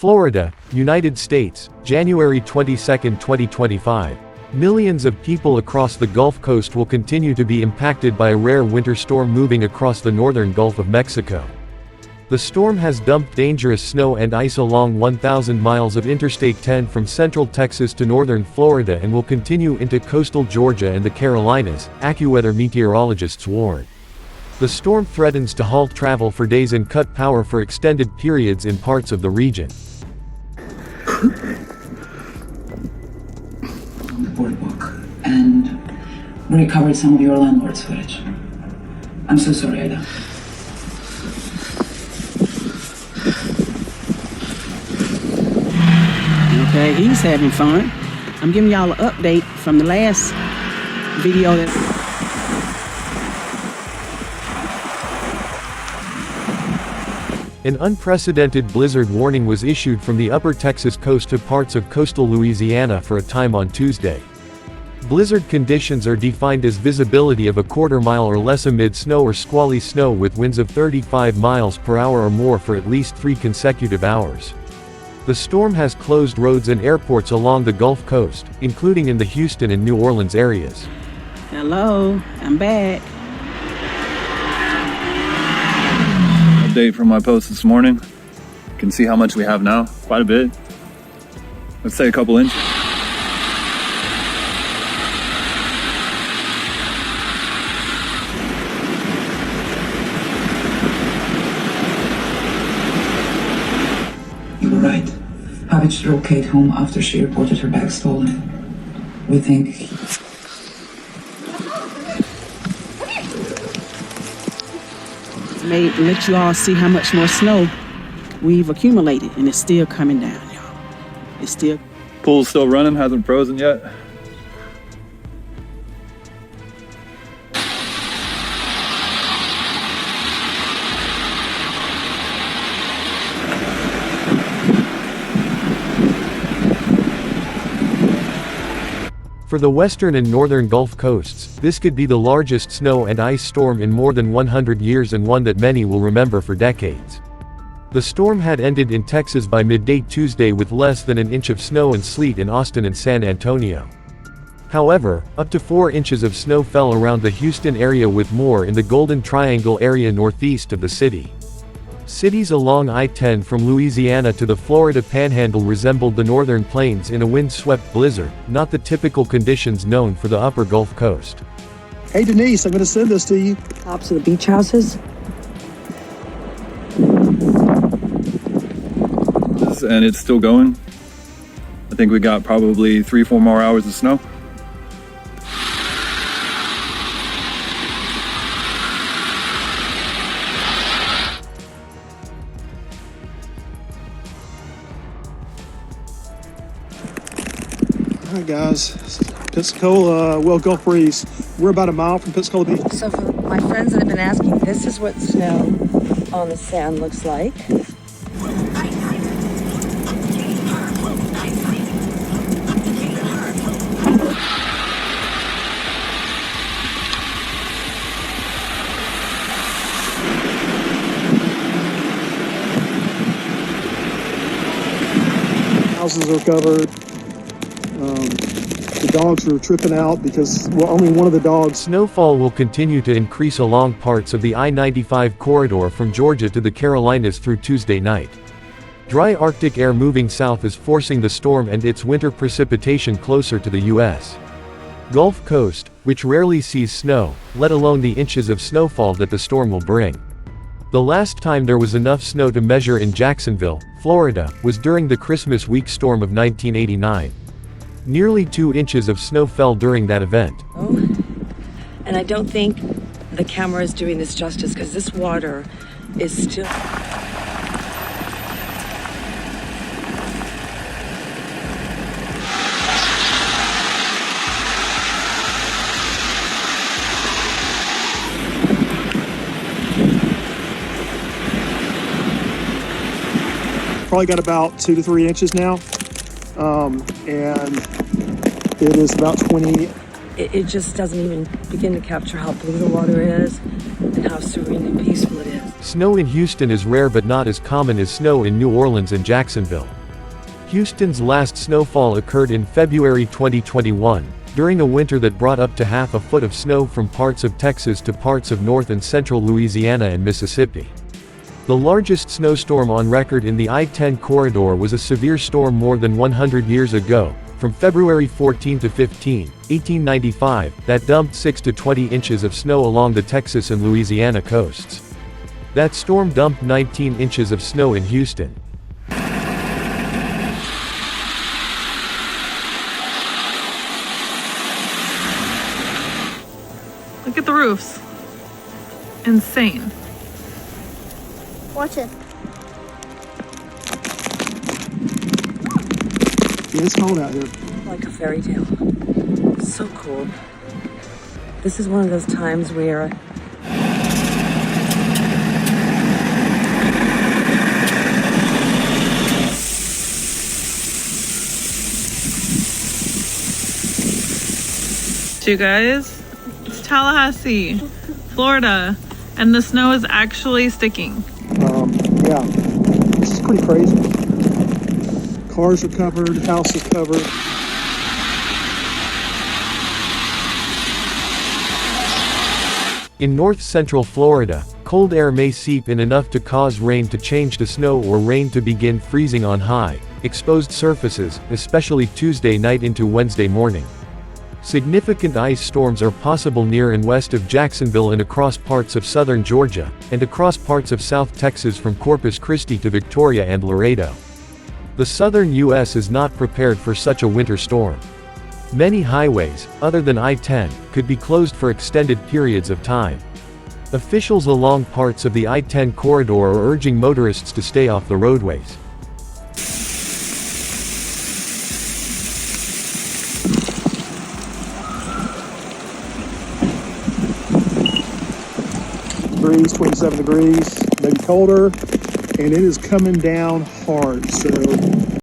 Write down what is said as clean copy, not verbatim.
Florida, United States, January 22, 2025. Millions of people across the Gulf Coast will continue to be impacted by a rare winter storm moving across the northern Gulf of Mexico. The storm has dumped dangerous snow and ice along 1,000 miles of Interstate 10 from central Texas to northern Florida and will continue into coastal Georgia and the Carolinas, AccuWeather meteorologists warn. The storm threatens to halt travel for days and cut power for extended periods in parts of the region. On the boardwalk, and we recovered some of your landlord's footage. I'm so sorry, Ida. Okay, he's having fun. I'm giving y'all an update from the last video that An unprecedented blizzard warning was issued from the upper Texas coast to parts of coastal Louisiana for a time on Tuesday. Blizzard conditions are defined as visibility of a quarter mile or less amid snow or squally snow with winds of 35 miles per hour or more for at least 3 consecutive hours. The storm has closed roads and airports along the Gulf Coast, including in the Houston and New Orleans areas. Hello, I'm back. Update from my post this morning. You can see how much we have now, quite a bit. Let's say a couple inches. You were right. Havage drove Kate home after she reported her bag stolen. We think May let you all see how much more snow we've accumulated, and it's still coming down, y'all. It's still. Pool's still running, hasn't frozen yet. For the western and northern Gulf coasts, this could be the largest snow and ice storm in more than 100 years and one that many will remember for decades. The storm had ended in Texas by midday Tuesday with less than an inch of snow and sleet in Austin and San Antonio. However, up to 4 inches of snow fell around the Houston area with more in the Golden Triangle area northeast of the city. Cities along I-10 from Louisiana to the Florida Panhandle resembled the northern plains in a wind-swept blizzard, not the typical conditions known for the upper Gulf Coast. Hey Denise, I'm going to send this to you. Tops of the beach houses. And it's still going. I think we got probably 3-4 more hours of snow. All right, guys. Pensacola, Gulf Breeze. We're about a mile from Pensacola Beach. So for my friends that have been asking, this is what snow on the sand looks like. Houses are covered. The dogs are tripping out because only one of the dogs. Snowfall will continue to increase along parts of the I-95 corridor from Georgia to the Carolinas through Tuesday night. Dry Arctic air moving south is forcing the storm and its winter precipitation closer to the U.S. Gulf Coast, which rarely sees snow, let alone the inches of snowfall that the storm will bring. The last time there was enough snow to measure in Jacksonville, Florida, was during the Christmas week storm of 1989. Nearly 2 inches of snow fell during that event. Oh, and I don't think the camera is doing this justice because this water is still. Probably got about 2 to 3 inches now. And it is about 20. It just doesn't even begin to capture how blue the water is and how serene and peaceful it is. Snow in Houston is rare but not as common as snow in New Orleans and Jacksonville. Houston's last snowfall occurred in February 2021, during a winter that brought up to half a foot of snow from parts of Texas to parts of north and central Louisiana and Mississippi. The largest snowstorm on record in the I-10 corridor was a severe storm more than 100 years ago, from February 14 to 15, 1895, that dumped 6 to 20 inches of snow along the Texas and Louisiana coasts. That storm dumped 19 inches of snow in Houston. Look at the roofs. Insane. Watch it. Yeah, it's cold out here. Like a fairy tale. So cool. This is one of those times where You guys, it's Tallahassee, Florida, and the snow is actually sticking. Yeah, this is pretty crazy. Cars are covered, house is covered. In north-central Florida, cold air may seep in enough to cause rain to change to snow or rain to begin freezing on high, exposed surfaces, especially Tuesday night into Wednesday morning. Significant ice storms are possible near and west of Jacksonville and across parts of southern Georgia, and across parts of South Texas from Corpus Christi to Victoria and Laredo. The southern U.S. is not prepared for such a winter storm. Many highways, other than I-10, could be closed for extended periods of time. Officials along parts of the I-10 corridor are urging motorists to stay off the roadways. Degrees, 27 degrees, maybe colder, and it is coming down hard. So